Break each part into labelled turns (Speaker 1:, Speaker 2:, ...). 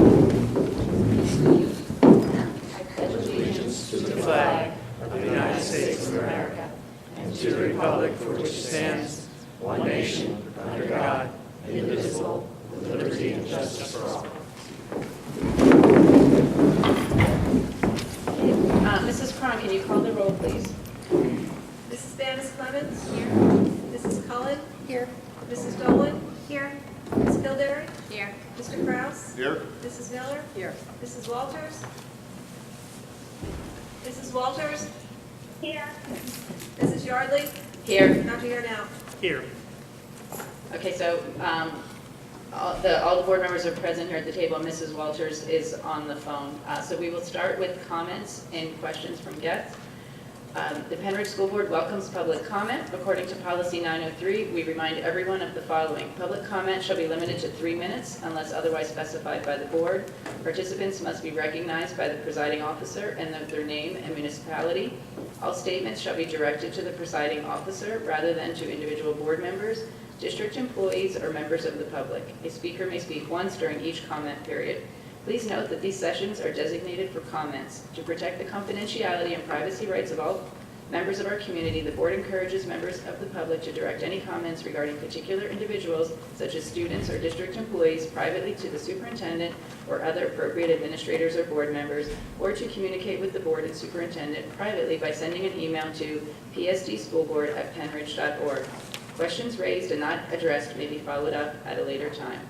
Speaker 1: I pledge allegiance to the flag of the United States of America and to the republic for which it stands, one nation, under God, indivisible, with liberty and justice for all.
Speaker 2: Mrs. Cron, can you call the roll, please?
Speaker 3: Mrs. Banis Clemens? Here. Mrs. Cullen? Here. Mrs. Dolan? Here. Ms. Kildare? Here. Mr. Kraus?
Speaker 4: Here.
Speaker 3: Mrs. Miller?
Speaker 2: Here.
Speaker 3: Mrs. Walters? Mrs. Walters? Here. Mrs. Yardley?
Speaker 2: Here.
Speaker 3: Dr. Yarnow?
Speaker 4: Here.
Speaker 2: Okay, so all the board members are present here at the table. Mrs. Walters is on the phone. So we will start with comments and questions from guests. The Pennridge School Board welcomes public comment. According to Policy 903, we remind everyone of the following. Public comment shall be limited to 3 minutes unless otherwise specified by the board. Participants must be recognized by the presiding officer and their name and municipality. All statements shall be directed to the presiding officer rather than to individual board members, district employees, or members of the public. A speaker may speak once during each comment period. Please note that these sessions are designated for comments. To protect the confidentiality and privacy rights of all members of our community, the board encourages members of the public to direct any comments regarding particular individuals, such as students or district employees, privately to the superintendent or other appropriate administrators or board members, or to communicate with the board and superintendent privately by sending an email to psdschoolboard@pennridge.org. Questions raised and not addressed may be followed up at a later time.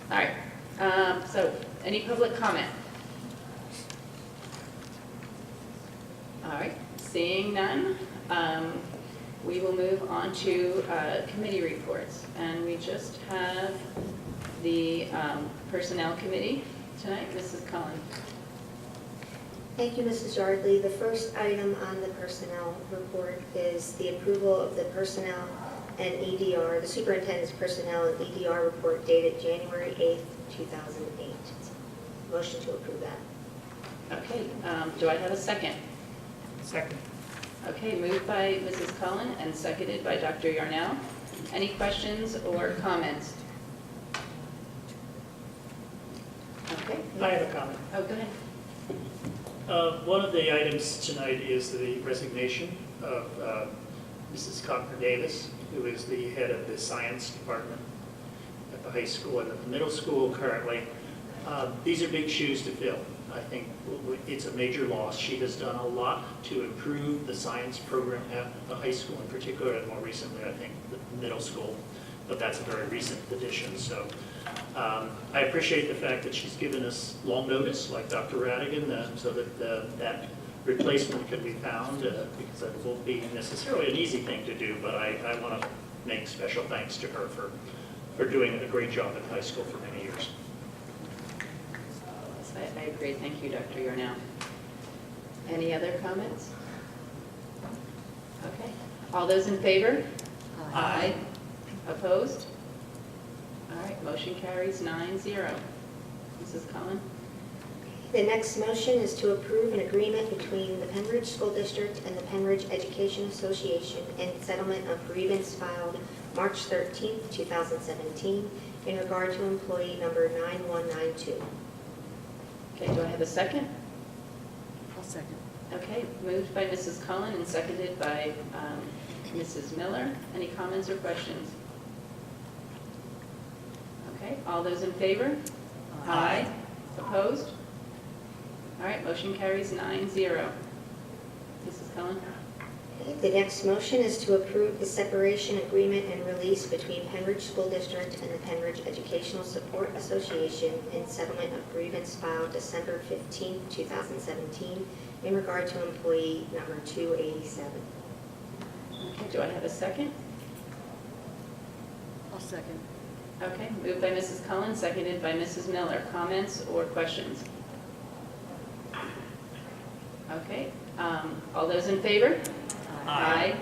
Speaker 2: All right. So, any public comment? All right, seeing none, we will move on to committee reports. And we just have the Personnel Committee tonight. Mrs. Cullen.
Speaker 5: Thank you, Mrs. Yardley. The first item on the personnel report is the approval of the personnel and EDR, the superintendent's personnel and EDR report dated January 8th, 2008. Motion to approve that.
Speaker 2: Okay, do I have a second?
Speaker 4: Second.
Speaker 2: Okay, moved by Mrs. Cullen and seconded by Dr. Yarnow. Any questions or comments? Okay.
Speaker 6: I have a comment.
Speaker 2: Oh, go ahead.
Speaker 6: One of the items tonight is the resignation of Mrs. Cochran-Davis, who is the head of the science department at the high school and at the middle school currently. These are big shoes to fill. I think it's a major loss. She has done a lot to improve the science program at the high school in particular, and more recently, I think, the middle school, but that's a very recent addition. So I appreciate the fact that she's given us long notice, like Dr. Radigan, so that that replacement can be found, because that won't be necessarily an easy thing to do, but I want to make special thanks to her for doing a great job at high school for many years.
Speaker 2: I agree. Thank you, Dr. Yarnow. Any other comments? Okay. All those in favor? Aye. Opposed? All right, motion carries 9-0. Mrs. Cullen?
Speaker 5: The next motion is to approve an agreement between the Pennridge School District and the Pennridge Education Association in settlement of grievance filed March 13th, 2017 in regard to employee number 9192.
Speaker 2: Okay, do I have a second?
Speaker 1: I'll second.
Speaker 2: Okay, moved by Mrs. Cullen and seconded by Mrs. Miller. Any comments or questions? Okay, all those in favor? Aye. Opposed? All right, motion carries 9-0. Mrs. Cullen?
Speaker 5: The next motion is to approve the separation agreement and release between Pennridge School District and the Pennridge Educational Support Association in settlement of grievance filed December 15, 2017 in regard to employee number 287.
Speaker 2: Okay, do I have a second?
Speaker 1: I'll second.
Speaker 2: Okay, moved by Mrs. Cullen, seconded by Mrs. Miller. Comments or questions? Okay, all those in favor? Aye.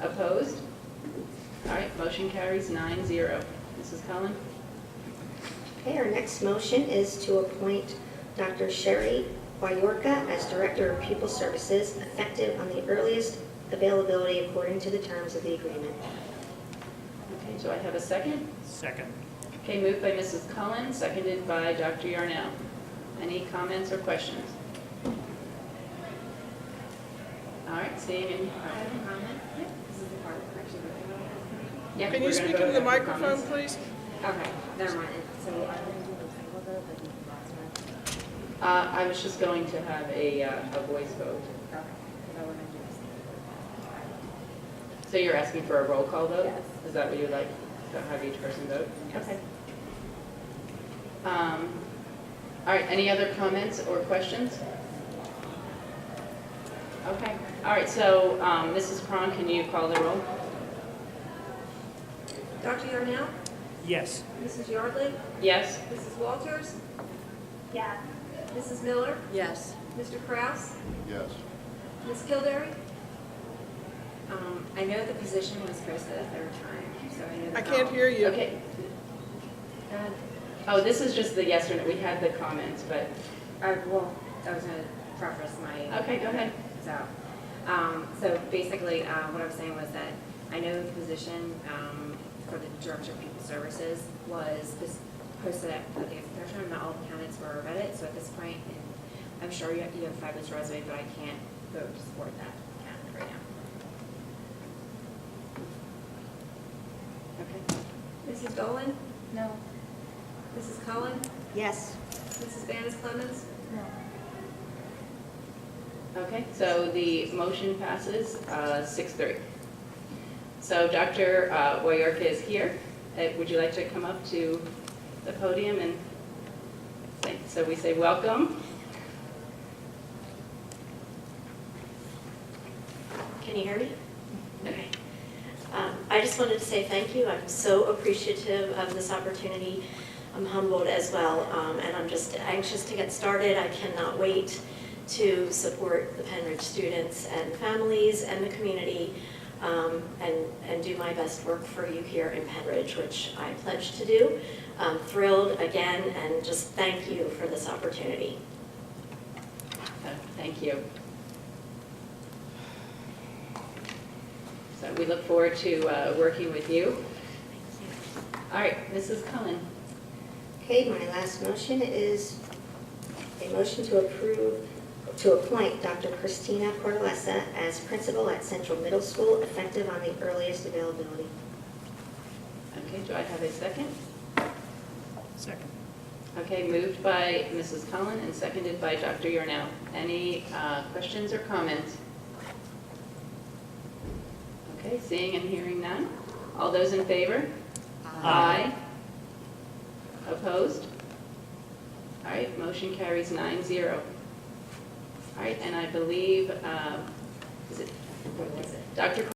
Speaker 2: Opposed? All right, motion carries 9-0. Mrs. Cullen?
Speaker 5: Okay, our next motion is to appoint Dr. Sherry Wayorka as Director of Pupil Services, effective on the earliest availability according to the terms of the agreement.
Speaker 2: Okay, do I have a second?
Speaker 6: Second.
Speaker 2: Okay, moved by Mrs. Cullen, seconded by Dr. Yarnell. Any comments or questions? All right, seeing and... Yeah,
Speaker 1: Can
Speaker 2: we're
Speaker 1: you
Speaker 2: gonna
Speaker 1: speak
Speaker 2: go
Speaker 1: into the
Speaker 2: after
Speaker 1: microphone,
Speaker 2: comments.
Speaker 1: please?
Speaker 4: Okay, never mind. So I'm going to do a single vote, like last time.
Speaker 2: I was just going to have a voice vote.
Speaker 4: Okay, because I want to do a single vote.
Speaker 2: So you're asking for a roll call vote?
Speaker 4: Yes.
Speaker 2: Is that what you'd like, to have each person vote?
Speaker 4: Yes.
Speaker 2: Okay. All right, any other comments or questions? Okay, all right, so Mrs. Cron, can you call the roll?
Speaker 3: Dr. Yarnell?
Speaker 6: Yes.
Speaker 3: Mrs. Yardley?
Speaker 2: Yes?
Speaker 3: Mrs. Walters?
Speaker 4: Yeah.
Speaker 3: Mrs. Miller?
Speaker 4: Yes.
Speaker 3: Mr. Kraus?
Speaker 7: Yes.
Speaker 3: Ms. Kildare?
Speaker 4: I know the position was posted a third time, so I know.
Speaker 1: I can't hear you.
Speaker 2: Okay. Oh, this is just the yes or no, we had the comments, but,
Speaker 4: Well, I was going to preface my.
Speaker 2: okay, go ahead.
Speaker 4: So basically, what I was saying was that I know the position for the Director of People Services was posted at the third time. Not all the candidates were read it, so at this point, and I'm sure you have a fabulous resume, but I can't vote to support that candidate right now.
Speaker 2: Okay.
Speaker 3: Mrs. Dolan?
Speaker 4: No.
Speaker 3: Mrs. Cullen?
Speaker 5: Yes.
Speaker 3: Mrs. Banis Clemens?
Speaker 2: Okay, so the motion passes 6-3. So Dr. Woyorka is here. Would you like to come up to the podium and say, so we say welcome.
Speaker 8: Can you hear me?
Speaker 2: Okay.
Speaker 8: I just wanted to say thank you. I'm so appreciative of this opportunity. I'm humbled as well, and I'm just anxious to get started. I cannot wait to support the Pennridge students and families and the community, and do my best work for you here in Pennridge, which I pledge to do. I'm thrilled again, and just thank you for this opportunity.
Speaker 2: Thank you. So we look forward to working with you. All right, Mrs. Cullen.
Speaker 5: Okay, my last motion is a motion to appoint Dr. Christina Cortellessa as principal at Central Middle School, effective on the earliest availability.
Speaker 2: Okay, do I have a second?
Speaker 6: Second.
Speaker 2: Okay, moved by Mrs. Cullen and seconded by Dr. Yarnell. Any questions or comments? Okay, seeing and hearing none. All those in favor? Aye. Opposed? All right, motion carries 9-0. All right, and I believe, is it, what was it? Dr.